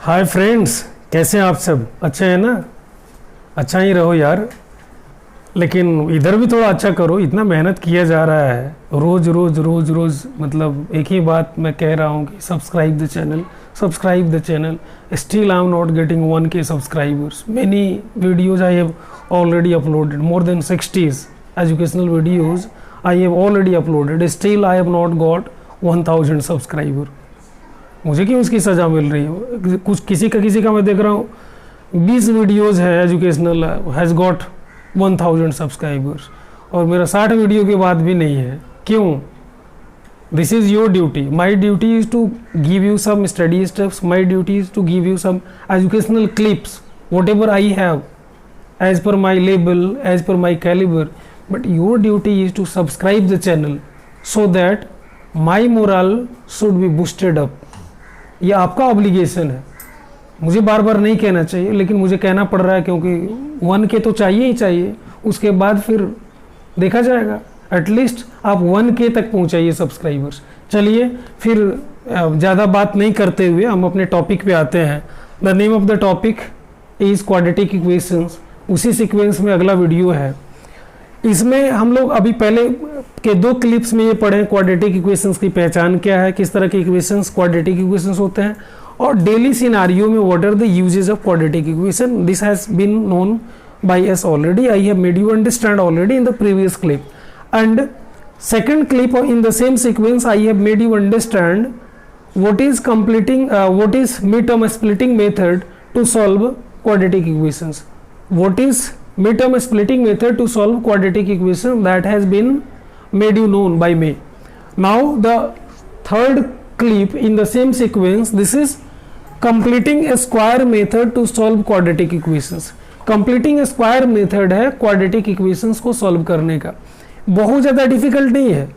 Hi friends, कैसे हैं आप सब? अच्छे हैं ना? अच्छा ही रहो यार, लेकिन इधर भी थोड़ा अच्छा करो। इतना मेहनत किया जा रहा है, रोज़ रोज़ रोज़ रोज़, मतलब एक ही बात मैं कह रहा हूँ कि subscribe the channel, subscribe the channel. Still I am not getting 1K subscribers. Many videos I have already uploaded, more than 60 educational videos I have already uploaded. Still I have not got 1000 subscriber. मुझे क्यों इसकी सज़ा मिल रही है? कुछ किसी का मैं देख रहा हूँ 20 वीडियोज़ है एजुकेशनल, हैज़ गॉट 1000 सब्सक्राइबर्स, और मेरा 60 वीडियो के बाद भी नहीं है. क्यों? This is your duty. My duty is to give you some study steps. My duty is to give you some educational clips, whatever I have as per my label, as per my caliber. But your duty is to subscribe the channel so that my morale should be boosted up. ये आपका obligation है. मुझे बार बार नहीं कहना चाहिए, लेकिन मुझे कहना पड़ रहा है क्योंकि 1K तो चाहिए ही चाहिए. उसके बाद फिर देखा जाएगा. एटलीस्ट आप 1K तक पहुंचाइए सब्सक्राइबर्स. चलिए फिर ज़्यादा बात नहीं करते हुए हम अपने टॉपिक पे आते हैं. The name of the topic is quadratic equations. उसी सीक्वेंस में अगला वीडियो है. इसमें हम लोग अभी पहले के 2 क्लिप्स में ये पढ़े क्वाड्रेटिक इक्वेशंस की पहचान क्या है, किस तरह के इक्वेशंस क्वाड्रेटिक इक्वेशंस होते हैं, और डेली सिनारियो में what are the uses of quadratic equation. This has been known by us already. I have made you understand already in the previous clip. And second clip in the same sequence I have made you understand what is midterm splitting method to solve quadratic equations. What is midterm splitting method to solve quadratic equation, that has been made you known by me. Now the third clip in the same sequence, this is completing a square method to solve quadratic equations. completing a square method है quadratic equations को solve करने का. बहुत ज़्यादा difficult नहीं है.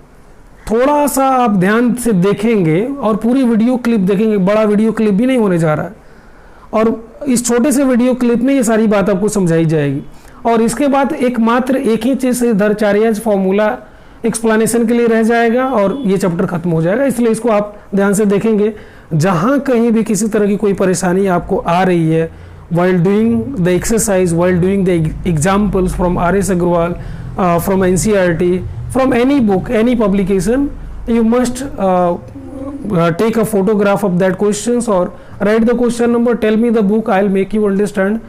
थोड़ा सा आप ध्यान से देखेंगे और पूरी वीडियो क्लिप देखेंगे. बड़ा वीडियो क्लिप भी नहीं होने जा रहा है, और इस छोटे से वीडियो क्लिप में ये सारी बात आपको समझाई जाएगी. और इसके बाद एक ही चीज़ से धरचार्याज फॉर्मूला एक्सप्लेनेशन के लिए रह जाएगा और ये चैप्टर खत्म हो जाएगा. इसलिए इसको आप ध्यान से देखेंगे. जहाँ कहीं भी किसी तरह की कोई परेशानी आपको आ रही है while doing the exercise, while doing the examples from R.S. Agrawal, from NCERT, from any book, any publication, you must take a photograph of that questions or write the question number, tell me the book, I'll make you understand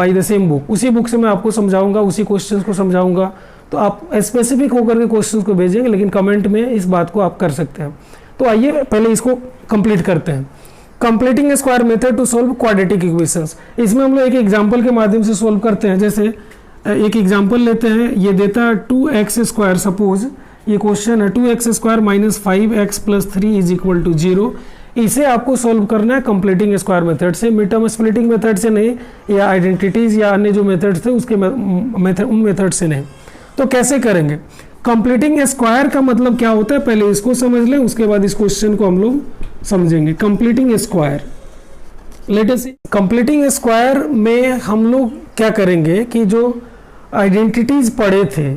by the same book. उसी book से मैं आपको समझाऊंगा, उसी questions को समझाऊंगा. तो आप स्पेसिफिक होकर के क्वेश्चंस को भेजेंगे, लेकिन कमेंट में इस बात को आप कर सकते हैं. तो आइए पहले इसको कंप्लीट करते हैं. Completing square method to solve quadratic equations. इसमें हम लोग एक एग्जांपल के माध्यम से सोल्व करते हैं. जैसे एक एग्जांपल लेते हैं. ये देता है 2x स्क्वायर. सपोज ये क्वेश्चन है 2x square minus 5x plus 3 is equal to 0. इसे आपको सोल्व करना है कंप्लीटिंग स्क्वायर मेथड से, मिड-टर्म स्प्लिटिंग मेथड से नहीं, या आइडेंटिटीज या अन्य जो मेथड्स थे उसके उन मेथड से नहीं. तो कैसे करेंगे? कंप्लीटिंग स्क्वायर का मतलब क्या होता है पहले इसको समझ लें, उसके बाद इस क्वेश्चन को हम लोग समझेंगे. कंप्लीटिंग स्क्वायर, लेट अस सी. कंप्लीटिंग स्क्वायर में हम लोग क्या करेंगे कि जो आइडेंटिटीज पढ़े थे,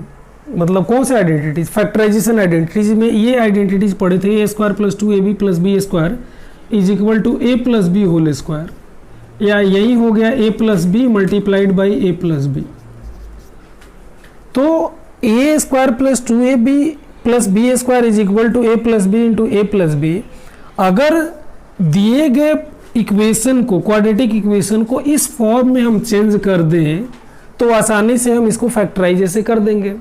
मतलब कौन से आइडेंटिटीज, फैक्टराइजेशन आइडेंटिटीज में ये आइडेंटिटीज पढ़े थे. A square plus 2ab plus b square is equal to a plus b whole square, या यही हो गया a plus b multiplied by a plus b. तो a square plus 2ab plus b square is equal to a plus b into a plus b. अगर दिए गए equation को, quadratic equation को इस फॉर्म में हम चेंज कर दें तो आसानी से हम इसको फैक्टराइज ऐसे कर देंगे.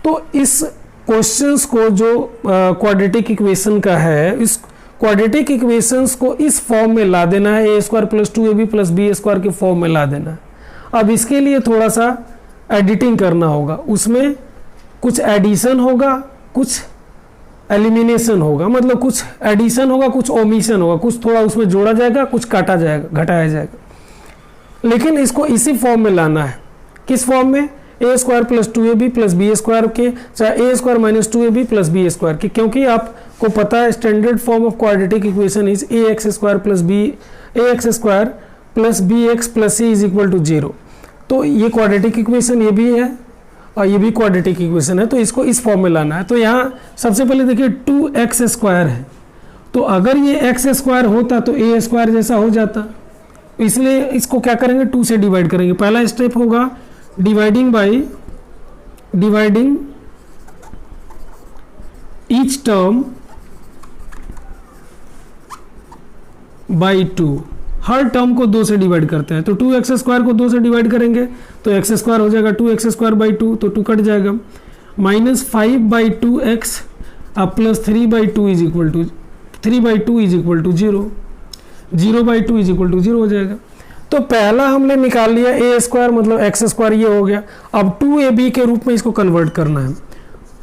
तो इस क्वेश्चंस को जो क्वाड्रेटिक इक्वेशन का है, इस क्वाड्रेटिक इक्वेशंस को इस फॉर्म में ला देना है. A square plus 2ab plus b square के फॉर्म में ला देना है. अब इसके लिए थोड़ा सा एडिटिंग करना होगा. उसमें कुछ एडिशन होगा, कुछ एलिमिनेशन होगा. मतलब कुछ एडिशन होगा, कुछ ओमिशन होगा, कुछ थोड़ा उसमें जोड़ा जाएगा, कुछ काटा जाएगा, घटाया जाएगा. लेकिन इसको इसी फॉर्म में लाना है. किस फॉर्म में? A square plus 2ab plus b square के, चाहे a square minus 2ab plus b square की. क्योंकि आपको पता है standard form of quadratic equation is a x square plus b x plus c is equal to 0. तो ये quadratic equation ये भी है और ये भी क्वाड्रेटिक इक्वेशन है. तो इसको इस फॉर्म में लाना है. तो यहाँ सबसे पहले देखिए 2x स्क्वायर है, तो अगर ये एक्स स्क्वायर होता तो ए स्क्वायर जैसा हो जाता, इसलिए इसको क्या करेंगे 2 से डिवाइड करेंगे। पहला स्टेप होगा dividing each term by 2, her term को 2 से डिवाइड करते हैं। तो 2x स्क्वायर को 2 से डिवाइड करेंगे तो एक्स स्क्वायर हो जाएगा 2x स्क्वायर बाई 2, तो 2 कट जाएगा, -5/2x अब plus 3/2 is equal to 3/2 is equal to 0, 0/2 is equal to 0 हो जाएगा। तो पहला हमने निकाल लिया ए स्क्वायर मतलब एक्स स्क्वायर, ये हो गया। अब 2ab के रूप में इसको कन्वर्ट करना है,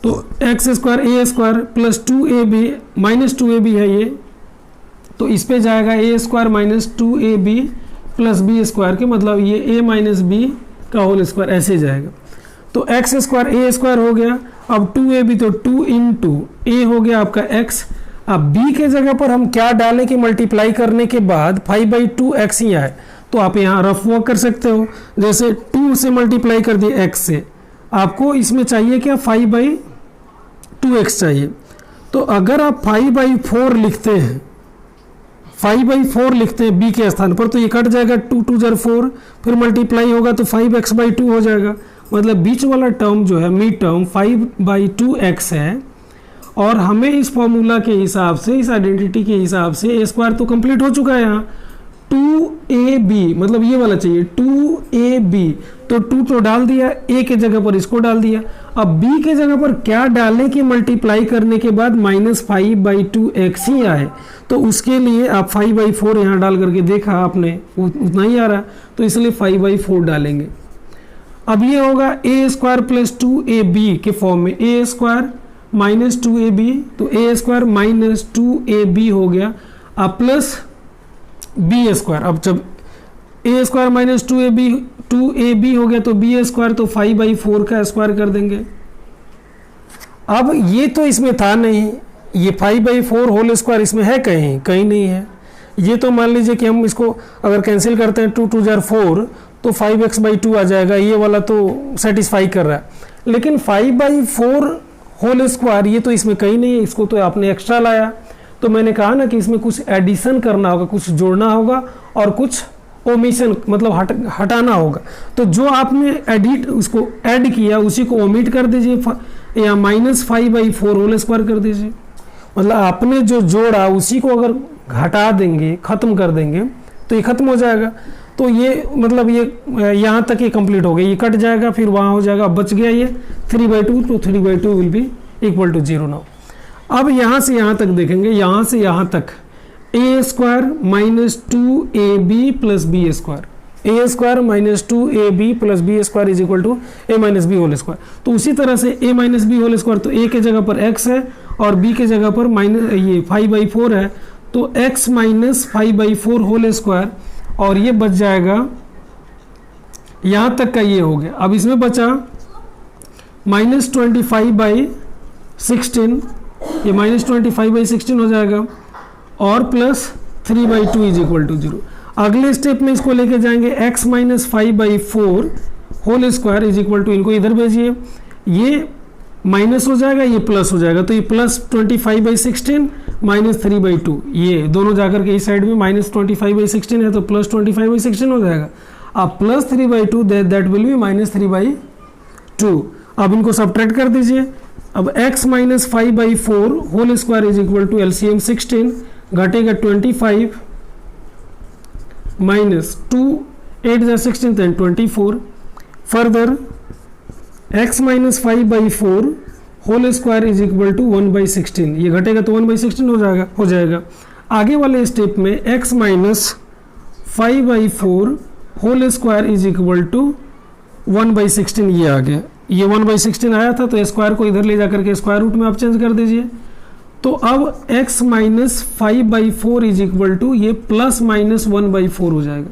तो x square a square plus 2ab -2ab है ये, तो इस पे जाएगा a square -2ab plus b square के, मतलब ये a माइनस बी का होल स्क्वायर ऐसे जाएगा। तो एक्स स्क्वायर ए स्क्वायर हो गया, अब 2ab तो 2 इंटू ए हो गया आपका x। अब b के जगह पर हम क्या डालें कि मल्टीप्लाई करने के बाद 5/2x ही आए, तो आप यहाँ रफ वर्क कर सकते हो। जैसे 2 से मल्टीप्लाई कर दिए x से, आपको इसमें चाहिए क्या 5/2x चाहिए। तो अगर आप 5/4 लिखते हैं, 5/4 लिखते हैं b के स्थान पर, तो ये कट जाएगा, 2 2 जार 4, फिर मल्टीप्लाई होगा तो 5x/2 हो जाएगा। मतलब बीच वाला टर्म जो है मिड टर्म 5/2x है, और हमें इस फॉर्मूला के हिसाब से, इस आइडेंटिटी के हिसाब से ए स्क्वायर तो कंप्लीट हो चुका है यहाँ। 2ab मतलब ये वाला चाहिए 2ab, तो 2 तो डाल दिया, a के जगह पर इसको डाल दिया। अब b के जगह पर क्या डालें कि मल्टीप्लाई करने के बाद -5/2x ही आए, तो उसके लिए आप 5/4 यहाँ डाल करके देखा आपने, उतना ही आ रहा, तो इसलिए 5/4 डालेंगे। अब ये होगा a स्क्वायर प्लस 2ab के फॉर्म में, a स्क्वायर -2ab, तो a स्क्वायर -2ab हो गया, अब प्लस बी स्क्वायर। अब जब a स्क्वायर -2ab हो गया तो b स्क्वायर, तो 5/4 का स्क्वायर कर देंगे। अब ये तो इसमें था नहीं, ये 5/4 होल स्क्वायर इसमें है कहीं, कहीं नहीं है। ये तो मान लीजिए कि हम इसको अगर कैंसिल करते हैं 2 2 जार 4, तो 5x/2 आ जाएगा, ये वाला तो सेटिस्फाई कर रहा है। लेकिन 5/4 होल स्क्वायर ये तो इसमें कहीं नहीं है, इसको तो आपने एक्स्ट्रा लाया। तो मैंने कहा ना कि इसमें कुछ एडिशन करना होगा, कुछ जोड़ना होगा और कुछ ओमिशन मतलब हटाना होगा। तो जो आपने उसको ऐड किया उसी को ओमिट कर दीजिए, या -5/4 होल स्क्वायर कर दीजिए। मतलब आपने जो जोड़ा उसी को अगर हटा देंगे, ख़त्म कर देंगे, तो ये ख़त्म हो जाएगा। तो ये मतलब ये यहाँ तक ये कंप्लीट हो गया, ये कट जाएगा, फिर वहाँ हो जाएगा, बच गया ये 3/2, तो 3/2 will be equal to 0 now. अब यहाँ से यहाँ तक देखेंगे, यहाँ से यहाँ तक a square -2ab plus b square, a square -2ab plus b square is equal to a minus b whole square. तो उसी तरह से a minus b whole square, तो a के जगह पर x है और b के जगह पर ये 5/4 है, तो x माइनस 5/4 होल स्क्वायर, और ये बच जाएगा, यहाँ तक का ये हो गया। अब इसमें बचा -25/16, ये -25/16 हो जाएगा, और प्लस 3/2 इज इक्वल टू 0। अगले स्टेप में इसको लेके जाएंगे x minus 5/4 whole square is equal to, इनको इधर भेजिए, ये माइनस हो जाएगा, ये प्लस हो जाएगा, तो ये प्लस 25/16 माइनस 3/2, ये दोनों जाकर के इस साइड में -25/16 है तो प्लस 25/16 हो जाएगा। अब प्लस 3/2 दैट विल बी -3/2। अब इनको सब्ट्रैक्ट कर दीजिए। अब x minus 5/4 whole square is equal to LCM 16, घटेगा 25 माइनस 2 8 जा 16 then 24। Further x minus 5/4 whole square is equal to 1/16, ये घटेगा तो 1/16 हो जाएगा। आगे वाले स्टेप में x minus 5/4 whole square is equal to 1/16, ये आ गया, ये 1/16 आया था, तो स्क्वायर को इधर ले जाकर के स्क्वायर रूट में आप चेंज कर दीजिए। तो अब x minus 5/4 is equal to ये प्लस माइनस 1/4 हो जाएगा।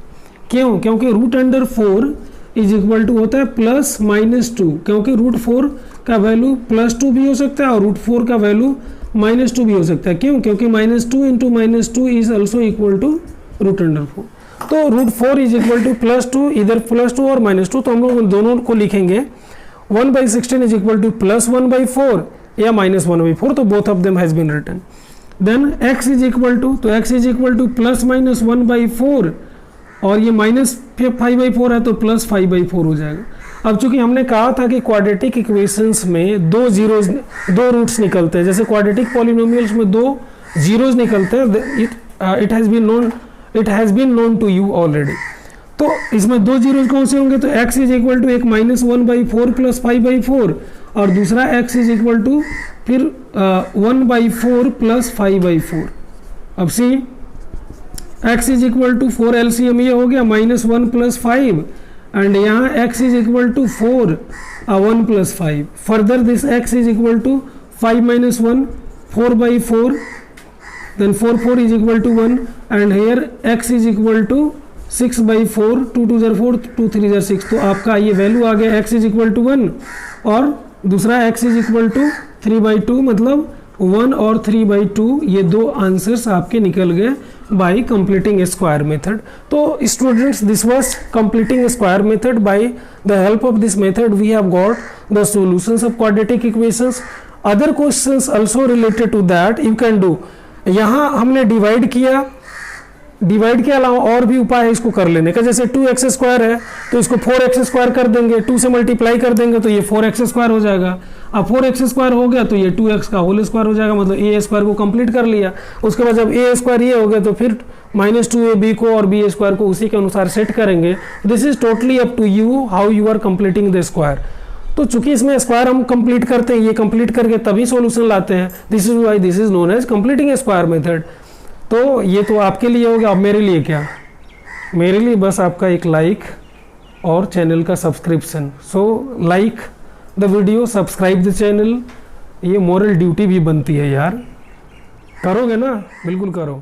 क्यों? क्योंकि root under 4 is equal to होता है प्लस -2, क्योंकि रूट 4 का वैल्यू +2 भी हो सकता है और रूट 4 का वैल्यू -2 भी हो सकता है। क्यों? क्योंकि -2 into -2 is also equal to root under 4। तो रूट 4 इज इक्वल टू +2, इधर +2 और -2, तो हम लोग दोनों को लिखेंगे 1/16 इज इक्वल टू +1/4 या -1/4, तो both of them has been written. Then x is equal to, तो x is equal to plus minus 1/4 और ये माइनस 5/4 है तो प्लस 5/4 हो जाएगा। अब चूंकि हमने कहा था कि क्वाड्रेटिक इक्वेशंस में दो रूट्स निकलते हैं, जैसे क्वाड्रेटिक पॉलिनोमियल्स में दो जीरोज निकलते हैं, it has been known to you already. तो इसमें दो जीरोज कौन से होंगे, तो x इज इक्वल टू एक माइनस 1/4 प्लस 5/4 और दूसरा x इज इक्वल टू फिर 1/4 प्लस 5/4। अब see x is equal to 4 LCM ये हो गया माइनस 1 प्लस 5 एंड यहाँ x is equal to 4 1 plus 5। Further this x is equal to 5 minus 1 4/4 then 4 is equal to 1 and here x is equal to 6/4 2 2 are 4 2 3 are 6। तो आपका ये value आ गया x is equal to 1 और दूसरा x is equal to 3/2 मतलब 1 और 3/2 ये दो आंसर्स आपके निकल गए बाय कंप्लीटिंग स्क्वायर मेथड। तो students this was completing square method by the help of this method we have got the solutions of quadratic equations. Other questions also related to that you can do. यहाँ हमने divide किया, divide के अलावा और भी उपाय है इसको कर लेने का, जैसे 2x² है तो इसको 4x² कर देंगे, 2 से मल्टीप्लाई कर देंगे तो ये 4x² हो जाएगा। अब 4x² हो गया तो ये 2x का होल स्क्वायर हो जाएगा, मतलब a² को कंप्लीट कर लिया। उसके बाद जब a² ये हो गया तो फिर -2ab को और b² को उसी के अनुसार सेट करेंगे। This is totally up to you how you are completing the square. तो चूंकि इसमें स्क्वायर हम कंप्लीट करते हैं, ये कंप्लीट करके तभी सॉल्यूशन लाते हैं, this is why this is known as completing square method. तो ये तो आपके लिए हो गया। अब मेरे लिए क्या, मेरे लिए बस आपका एक लाइक और चैनल का subscription. So like the video, subscribe the channel, ये मॉरल ड्यूटी भी बनती है यार, करोगे ना, बिल्कुल करो।